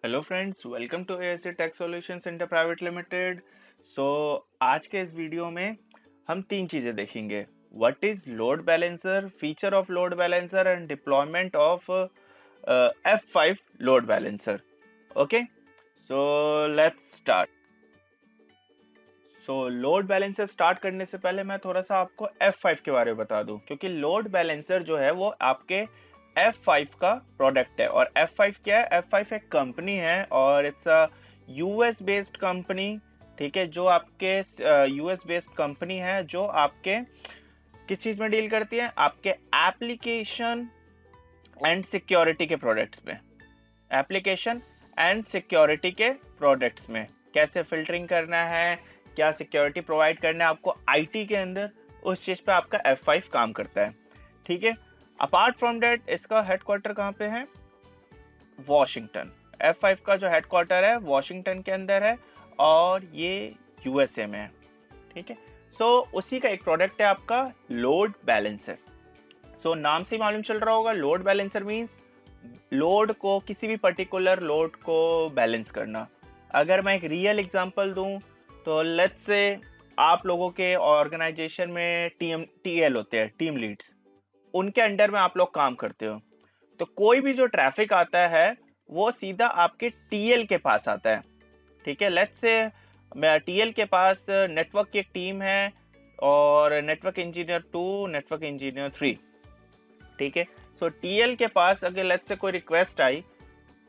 Hello friends, welcome to ASG tech solutions India private limited. So आज के इस video में हम तीन चीज़ें देखेंगे। What is load balancer, feature of load balancer and deployment of F5 load balancer. Okay, so let's start. So load balancer start करने से पहले मैं थोड़ा सा आपको F5 के बारे में बता दूं, क्योंकि लोड बैलेंसर जो है वो आपके F5 का प्रोडक्ट है। और F5 क्या है? F5 एक कंपनी है और it's a US based company. ठीक है, जो आपके यूएस बेस्ड कंपनी है जो आपके किस चीज में डील करती है? आपके एप्लीकेशन एंड सिक्योरिटी के प्रोडक्ट्स में। एप्लीकेशन एंड सिक्योरिटी के प्रोडक्ट्स में कैसे फिल्टरिंग करना है, क्या सिक्योरिटी प्रोवाइड करना है आपको आईटी के अंदर, उस चीज पे आपका F5 काम करता है। ठीक है, अपार्ट फ्रॉम दैट इसका हेडक्वार्टर कहाँ पे है? वॉशिंगटन। F5 का जो हेडक्वार्टर है वॉशिंगटन के अंदर है और ये यूएसए में है। ठीक है, सो उसी का एक प्रोडक्ट है आपका लोड बैलेंसर। सो नाम से ही मालूम चल रहा होगा, लोड बैलेंसर मीन्स लोड को, किसी भी पर्टिकुलर लोड को बैलेंस करना। अगर मैं एक रियल एग्जांपल दूं तो लेट्स से आप लोगों के ऑर्गेनाइजेशन में टीएल होते हैं, टीम लीड्स, उनके अंडर में आप लोग काम करते हो। तो कोई भी जो ट्रैफिक आता है वो सीधा आपके टीएल के पास आता है। ठीक है, लेट्स से टीएल के पास नेटवर्क की एक टीम है और नेटवर्क इंजीनियर 2, नेटवर्क इंजीनियर 3। ठीक है, सो टीएल के पास अगर लेट्स से कोई रिक्वेस्ट आई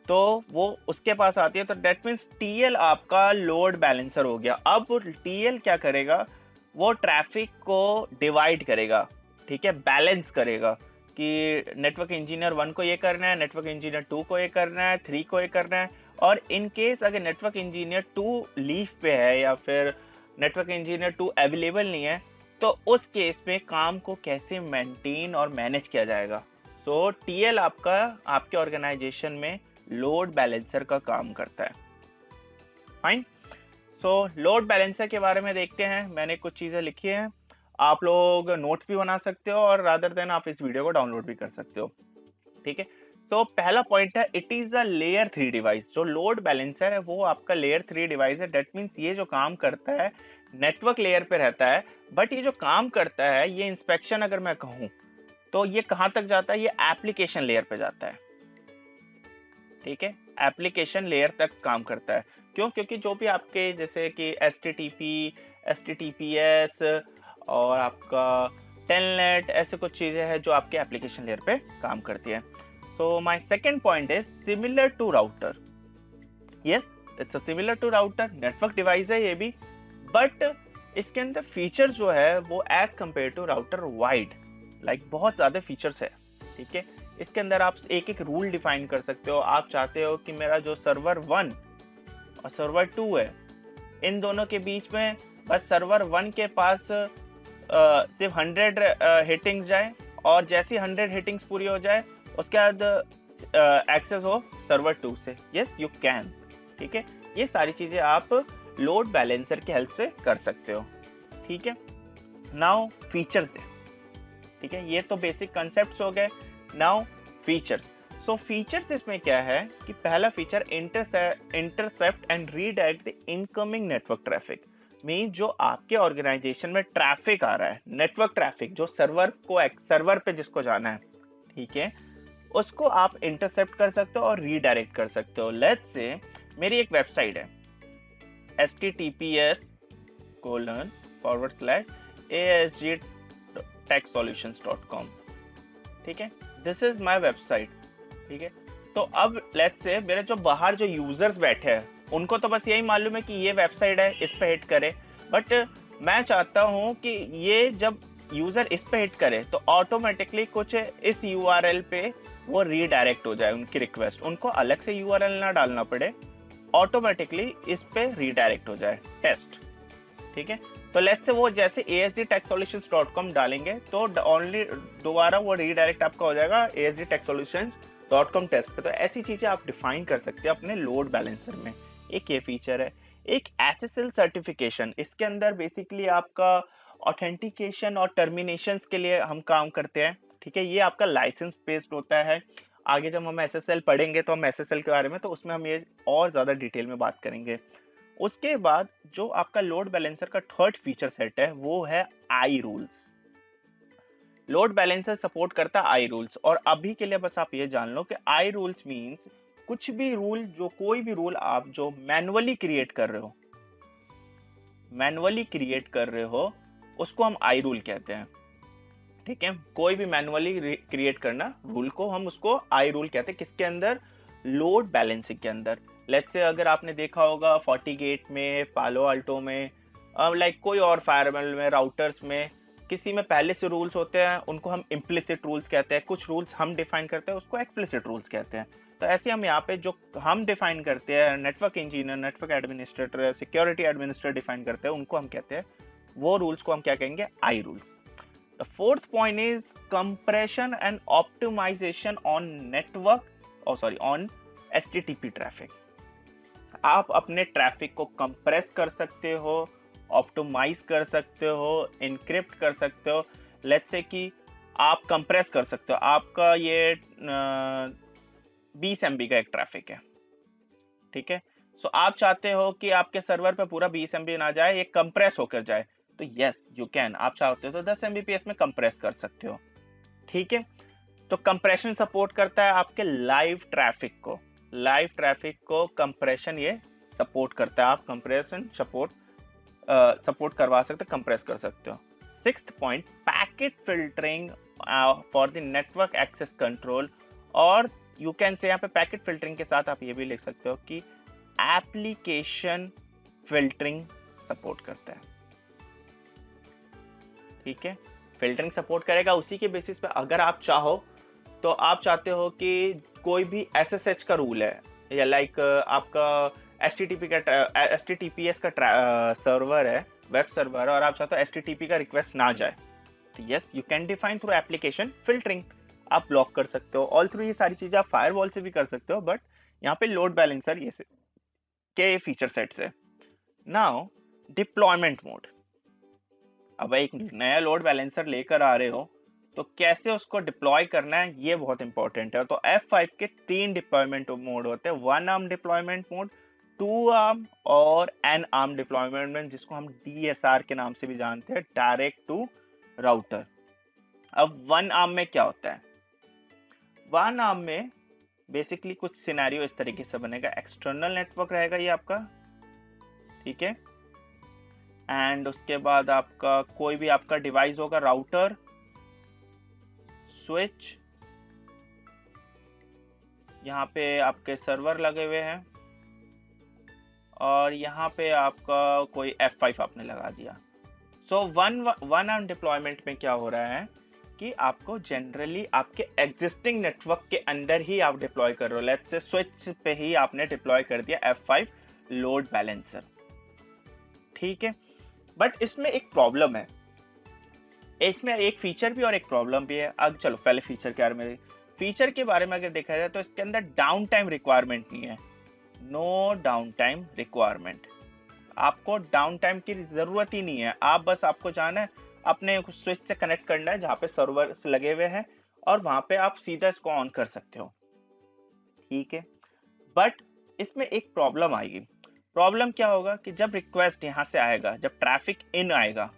तो वो उसके पास आती है, तो डेट मीन्स टीएल आपका लोड बैलेंसर हो गया। अब टीएल क्या करेगा? वो ट्रैफिक को डिवाइड करेगा। ठीक है, बैलेंस करेगा कि नेटवर्क इंजीनियर 1 को ये करना है, नेटवर्क इंजीनियर 2 को ये करना है, 3 को ये करना है। और इन केस अगर नेटवर्क इंजीनियर 2 लीव पे है या फिर नेटवर्क इंजीनियर 2 अवेलेबल नहीं है, तो उस केस में काम को कैसे मेंटेन और मैनेज किया जाएगा? सो टीएल आपका आपके ऑर्गेनाइजेशन में लोड बैलेंसर का काम करता है। फाइन, सो लोड बैलेंसर के बारे में देखते हैं। मैंने कुछ चीज़ें लिखी हैं, आप लोग नोट्स भी बना सकते हो और रादर देन आप इस वीडियो को डाउनलोड भी कर सकते हो। ठीक है, तो पहला पॉइंट है, it is a layer 3 device. जो लोड बैलेंसर है वो आपका लेयर 3 डिवाइस है। डेट मीन्स ये जो काम करता है नेटवर्क लेयर पे रहता है, बट ये जो काम करता है, ये इंस्पेक्शन अगर मैं कहूँ तो ये कहाँ तक जाता है? ये एप्लीकेशन लेयर पे जाता है। ठीक है, एप्लीकेशन लेयर तक काम करता है। क्यों? क्योंकि जो भी आपके जैसे कि HTTP, HTTPS और आपका टेलनेट, ऐसे कुछ चीजें हैं जो आपके एप्लीकेशन लेयर पे काम करती है। So my second point is similar to router. Yes, it's a similar to router, network device है ये भी, बट इसके अंदर फीचर जो है वो as compare to router wide, like बहुत ज्यादा फीचर्स है। ठीक है, इसके अंदर आप एक एक रूल डिफाइन कर सकते हो। आप चाहते हो कि मेरा जो सर्वर 1 और सर्वर 2 है, इन दोनों के बीच में बस सर्वर 1 के पास सिर्फ 100 हिटिंग्स जाए और जैसी 100 हिटिंग्स पूरी हो जाए उसके बाद एक्सेस हो सर्वर 2 से। Yes, you can. ठीक है, ये सारी चीजें आप लोड बैलेंसर की हेल्प से कर सकते हो। ठीक है, नाउ फीचर्स। ठीक है, ये तो बेसिक कंसेप्ट्स हो गए। Now features. सो फीचर्स इसमें क्या है कि पहला feature, intercept and redirect the incoming network traffic. Mean जो आपके ऑर्गेनाइजेशन में ट्रैफिक आ रहा है, नेटवर्क ट्रैफिक, जो सर्वर पे जिसको जाना है, ठीक है, उसको आप इंटरसेप्ट कर सकते हो और रीडायरेक्ट कर सकते हो। लेट्स से मेरी एक वेबसाइट है https://asgtechsolutions.com। ठीक है, दिस इज माय वेबसाइट। ठीक है, तो अब लेट्स से मेरे जो बाहर जो यूजर्स बैठे हैं उनको तो बस यही मालूम है कि ये वेबसाइट है, इस पे हिट करे। बट मैं चाहता हूँ कि ये जब यूजर इस पे हिट करे तो ऑटोमेटिकली कुछ इस यूआरएल पे वो रीडायरेक्ट हो जाए, उनकी रिक्वेस्ट, उनको अलग से यूआरएल ना डालना पड़े, ऑटोमेटिकली इस पे रीडायरेक्ट हो जाए टेस्ट। ठीक है, तो लेट्स से वो जैसे asgtechsolutions.com डालेंगे तो ओनली दोबारा वो रीडायरेक्ट आपका हो जाएगा asgtechsolutions.com टेस्ट पे। तो ऐसी चीजें आप डिफाइन कर सकते हैं अपने लोड बैलेंसर में। एक ये फीचर है। एक SSL सर्टिफिकेशन, इसके अंदर बेसिकली आपका ऑथेंटिकेशन और टर्मिनेशन के लिए हम काम करते हैं। ठीक है, ये आपका लाइसेंस बेस्ड होता है। आगे जब हम एसएसएल पढ़ेंगे तो हम एसएसएल के बारे में, तो उसमें हम ये और ज़्यादा डिटेल में बात करेंगे। उसके बाद जो आपका लोड बैलेंसर का थर्ड फीचर सेट है वो है आई रूल्स। लोड बैलेंसर सपोर्ट करता है आई रूल्स, और अभी के लिए बस आप ये जान लो कि आई रूल्स मीन्स कुछ भी रूल, जो कोई भी रूल आप जो मैनुअली क्रिएट कर रहे हो उसको हम आई रूल कहते हैं। ठीक है, कोई भी मैनुअली क्रिएट करना रूल को हम उसको आई रूल कहते हैं। किसके अंदर? लोड बैलेंसिंग के अंदर। लेट्स से अगर आपने देखा होगा FortiGate में, पालो अल्टो में, लाइक कोई और फायरवॉल में, राउटर्स में, किसी में पहले से रूल्स होते हैं, उनको हम इम्प्लिसिट रूल्स कहते हैं। कुछ रूल्स हम डिफाइन करते हैं, उसको एक्सप्लिसिट रूल्स कहते हैं। तो ऐसे हम यहाँ पे जो हम डिफाइन करते हैं, network engineer, network administrator, security administrator define करते हैं, उनको हम कहते हैं, वो रूल्स को हम क्या कहेंगे? I rule. The fourth point is compression and optimization on on HTTP traffic. आप अपने ट्रैफिक को कंप्रेस कर सकते हो, ऑप्टिमाइज कर सकते हो, इनक्रिप्ट कर सकते हो। लेट्स से कि आप कंप्रेस कर सकते हो, आपका ये 20 MB का एक ट्रैफिक है, ठीक है। सो आप चाहते हो कि आपके सर्वर पे पूरा 20 MB ना जाए, ये कंप्रेस होकर जाए, तो यस यू कैन। आप चाहते हो तो 10 Mbps में कंप्रेस कर सकते हो, ठीक है। तो कंप्रेशन सपोर्ट करता है आपके लाइव ट्रैफिक को कंप्रेशन ये सपोर्ट करता है। आप कंप्रेशन सपोर्ट करवा सकते, कंप्रेस कर सकते हो। Sixth point, packet filtering for the network access control, और यू कैन से यहाँ पे पैकेट फिल्टरिंग के साथ आप ये भी लिख सकते हो कि एप्लीकेशन फिल्टरिंग सपोर्ट करता है, ठीक है। फिल्टरिंग सपोर्ट करेगा उसी के बेसिस पे। अगर आप चाहो तो आप चाहते हो कि कोई भी SSH का रूल है, या लाइक आपका HTTPS का सर्वर है, वेब सर्वर है, और आप चाहते हो HTTP का रिक्वेस्ट ना जाए, तो yes you can define through application filtering. आप ब्लॉक कर सकते हो। ऑल थ्रू ये सारी चीजें आप फायरवॉल से भी कर सकते हो, बट यहाँ पे लोड बैलेंसर ये के फीचर सेट्स है। Now deployment mode. अब एक नया लोड बैलेंसर लेकर आ रहे हो तो कैसे उसको डिप्लॉय करना है, ये बहुत इंपॉर्टेंट है। तो F5 के 3 डिप्लॉयमेंट मोड होते हैं, 1 आर्म डिप्लॉयमेंट मोड, 2 आर्म और N आर्म डिप्लॉयमेंट मोड, जिसको हम DSR के नाम से भी जानते हैं, डायरेक्ट टू राउटर। अब 1 आर्म में क्या होता है? 1 आर्म में बेसिकली कुछ सिनेरियो इस तरीके से बनेगा। एक्सटर्नल नेटवर्क रहेगा ये आपका, ठीक है, एंड उसके बाद आपका कोई भी आपका डिवाइस होगा, राउटर, स्विच, यहाँ पे आपके सर्वर लगे हुए हैं, और यहाँ पे आपका कोई F5 आपने लगा दिया। सो वन आर्म डिप्लॉयमेंट में क्या हो रहा है कि आपको जनरली आपके एग्जिस्टिंग नेटवर्क के अंदर ही आप डिप्लॉय कर रहे हो। लेट्स से स्विच पे ही आपने डिप्लॉय कर दिया F5 लोड बैलेंसर, ठीक है। बट इसमें एक प्रॉब्लम है, इसमें एक फीचर भी और एक प्रॉब्लम भी है। अब चलो पहले फीचर के बारे में अगर देखा जाए तो इसके अंदर डाउन टाइम रिक्वायरमेंट नहीं है, नो डाउन टाइम रिक्वायरमेंट। आपको डाउन टाइम की जरूरत ही नहीं है। आप बस आपको जाना है, अपने स्विच से कनेक्ट करना है जहाँ पे सर्वर लगे हुए हैं, और वहां पे आप सीधा इसको ऑन कर सकते हो, ठीक है। बट इसमें एक प्रॉब्लम आएगी। प्रॉब्लम क्या होगा कि जब रिक्वेस्ट यहाँ से आएगा, जब ट्रैफिक इन आएगा,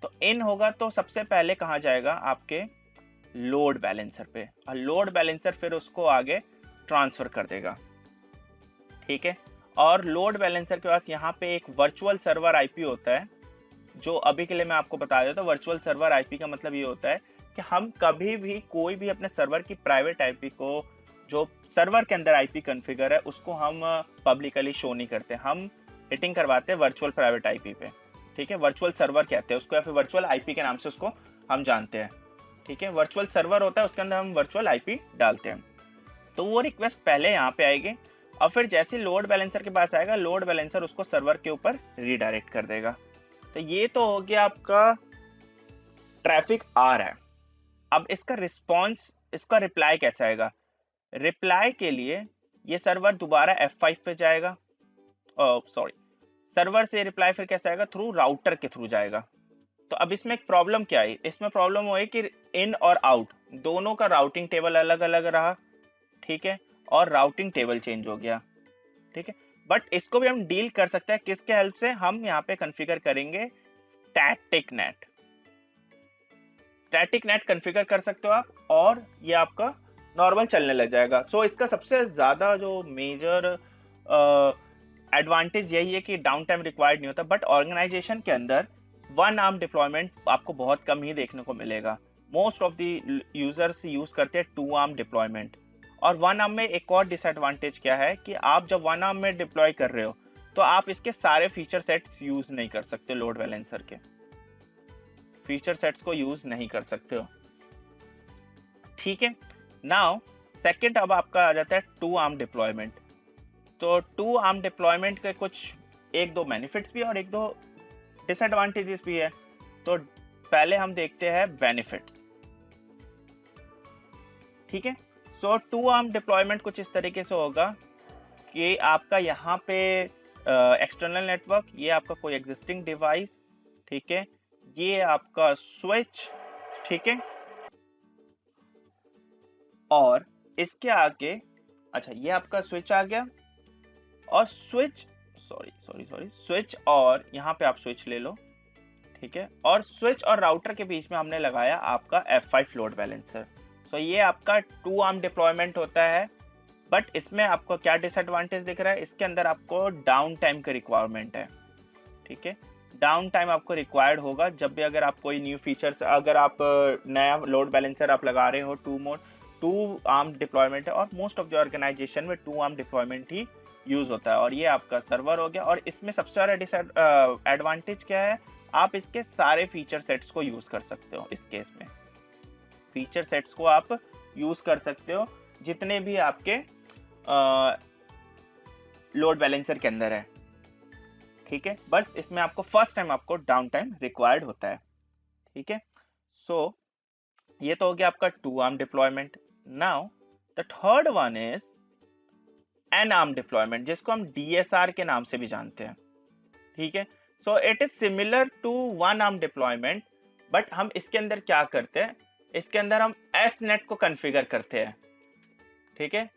तो इन होगा तो सबसे पहले कहाँ जाएगा? आपके लोड बैलेंसर पे, और लोड बैलेंसर फिर उसको आगे ट्रांसफर कर देगा, ठीक है। और लोड बैलेंसर के पास यहाँ पे एक वर्चुअल सर्वर आईपी होता है, जो अभी के लिए मैं आपको बता देता हूँ। वर्चुअल सर्वर आईपी का मतलब ये होता है कि हम कभी भी कोई भी अपने सर्वर की प्राइवेट आईपी को, जो सर्वर के अंदर आईपी कॉन्फ़िगर है, उसको हम पब्लिकली शो नहीं करते, हम हिटिंग करवाते हैं वर्चुअल प्राइवेट आईपी पे, ठीक है। वर्चुअल सर्वर कहते हैं उसको, या फिर वर्चुअल आईपी के नाम से उसको हम जानते हैं, ठीक है। वर्चुअल सर्वर होता है, उसके अंदर हम वर्चुअल आईपी डालते हैं। तो वो रिक्वेस्ट पहले यहाँ पे आएगी, और फिर जैसे लोड बैलेंसर के पास आएगा, लोड बैलेंसर उसको सर्वर के ऊपर रीडायरेक्ट कर देगा। तो ये तो हो गया आपका ट्रैफिक आ रहा है। अब इसका रिस्पॉन्स, इसका रिप्लाई कैसे आएगा? रिप्लाई के लिए ये सर्वर दोबारा F5 पे जाएगा, सर्वर से रिप्लाई फिर कैसे आएगा? थ्रू राउटर के थ्रू जाएगा। तो अब इसमें एक प्रॉब्लम क्या है? इसमें प्रॉब्लम वो है कि इन और आउट दोनों का राउटिंग टेबल अलग अलग रहा, ठीक है, और राउटिंग टेबल चेंज हो गया, ठीक है। बट इसको भी हम डील कर सकते हैं किसके हेल्प से, हम यहाँ पे कॉन्फ़िगर करेंगे static net. Static net configure कर सकते हो आप, और ये आपका नॉर्मल चलने लग जाएगा। सो इसका सबसे ज़्यादा जो मेजर एडवांटेज यही है कि डाउन टाइम रिक्वायर्ड नहीं होता। बट ऑर्गेनाइजेशन के अंदर वन आर्म डिप्लॉयमेंट आपको बहुत कम ही देखने को मिलेगा। Most of the users use करते हैं टू आर्म डिप्लॉयमेंट। और वन आर्म में एक और डिसएडवांटेज क्या है कि आप जब वन आर्म में डिप्लॉय कर रहे हो तो आप इसके सारे फीचर सेट्स यूज नहीं कर सकते, लोड बैलेंसर के फीचर सेट्स को यूज नहीं कर सकते हो, ठीक है। नाउ सेकंड अब आपका आ जाता है टू आर्म डिप्लॉयमेंट। तो टू आर्म डिप्लॉयमेंट के कुछ एक दो बेनिफिट्स भी और एक दो डिसएडवांटेजेस भी है। तो पहले हम देखते हैं बेनिफिट्स, ठीक है। सो टू आर्म डिप्लॉयमेंट कुछ इस तरीके से होगा कि आपका यहाँ पे एक्सटर्नल नेटवर्क, ये आपका कोई एग्जिस्टिंग डिवाइस, ठीक है, ये आपका स्विच, ठीक है, और इसके आगे, अच्छा ये आपका स्विच आ गया, और स्विच स्विच, और यहाँ पे आप स्विच ले लो, ठीक है, और स्विच और राउटर के बीच में हमने लगाया आपका F5 लोड बैलेंसर। सो ये आपका टू आर्म डिप्लॉयमेंट होता है। बट इसमें आपको क्या डिसएडवांटेज दिख रहा है, इसके अंदर आपको डाउन टाइम की रिक्वायरमेंट है, ठीक है। डाउन टाइम आपको रिक्वायर्ड होगा जब भी अगर आप कोई न्यू फीचर्स, अगर आप नया लोड बैलेंसर आप लगा रहे हो, टू आर्म डिप्लॉयमेंट है, और मोस्ट ऑफ द ऑर्गेनाइजेशन में टू आर्म डिप्लॉयमेंट ही यूज होता है। और ये आपका सर्वर हो गया। और इसमें सबसे बड़ा एडवांटेज क्या है, आप इसके सारे फीचर सेट्स को यूज कर सकते हो। इस केस में फीचर सेट्स को आप यूज कर सकते हो जितने भी आपके लोड बैलेंसर के अंदर है, ठीक है। बस इसमें आपको फर्स्ट टाइम आपको डाउन टाइम रिक्वायर्ड होता है, ठीक है। सो ये तो हो गया आपका two arm deployment. Now the third one is an arm deployment, जिसको हम DSR के नाम से भी जानते हैं, ठीक है। So it is similar to one arm deployment, but हम इसके अंदर क्या करते हैं, इसके अंदर हम SNET को कॉन्फ़िगर करते हैं, ठीक है।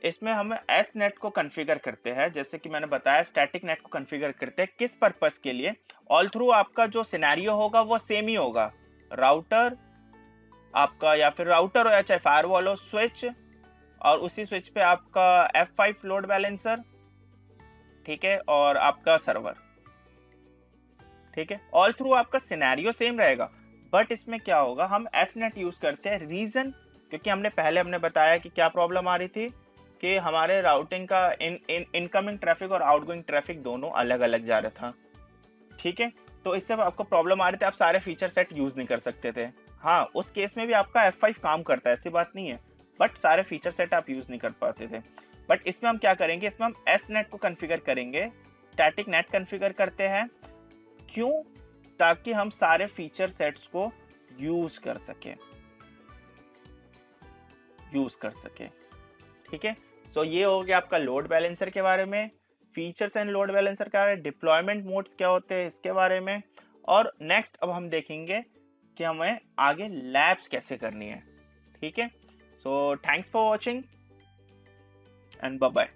इसमें हम SNET को कॉन्फ़िगर करते हैं, जैसे कि मैंने बताया स्टैटिक नेट को कॉन्फ़िगर करते हैं किस पर्पस के लिए, ऑल थ्रू आपका जो सिनेरियो होगा वो सेम ही होगा, राउटर आपका, या फिर राउटर हो या चाहे फायरवॉल हो, स्विच, और उसी स्विच पे आपका F5 लोड बैलेंसर, ठीक है, और आपका सर्वर, ठीक है। ऑल थ्रू आपका सिनेरियो सेम रहेगा। बट इसमें क्या होगा, हम SNET यूज करते हैं, रीजन क्योंकि हमने बताया कि क्या प्रॉब्लम आ रही थी कि हमारे राउटिंग का इनकमिंग ट्रैफिक और आउटगोइंग ट्रैफिक दोनों अलग अलग जा रहा था, ठीक है। तो इससे आपको प्रॉब्लम आ रही थी, आप सारे फीचर सेट यूज नहीं कर सकते थे। हाँ, उस केस में भी आपका F5 काम करता है, ऐसी बात नहीं है, बट सारे फीचर सेट आप यूज नहीं कर पाते थे। बट इसमें हम क्या करेंगे, इसमें हम SNET को कॉन्फ़िगर करेंगे, स्टैटिक नेट कॉन्फ़िगर करते हैं, क्यों, ताकि हम सारे फीचर सेट्स को यूज कर सके, ठीक है। सो ये हो गया आपका लोड बैलेंसर के बारे में, फीचर्स एंड लोड बैलेंसर के बारे में, डिप्लॉयमेंट मोड्स क्या होते हैं इसके बारे में, और नेक्स्ट अब हम देखेंगे कि हमें आगे लैब्स कैसे करनी है, ठीक है। So thanks for watching and bye bye.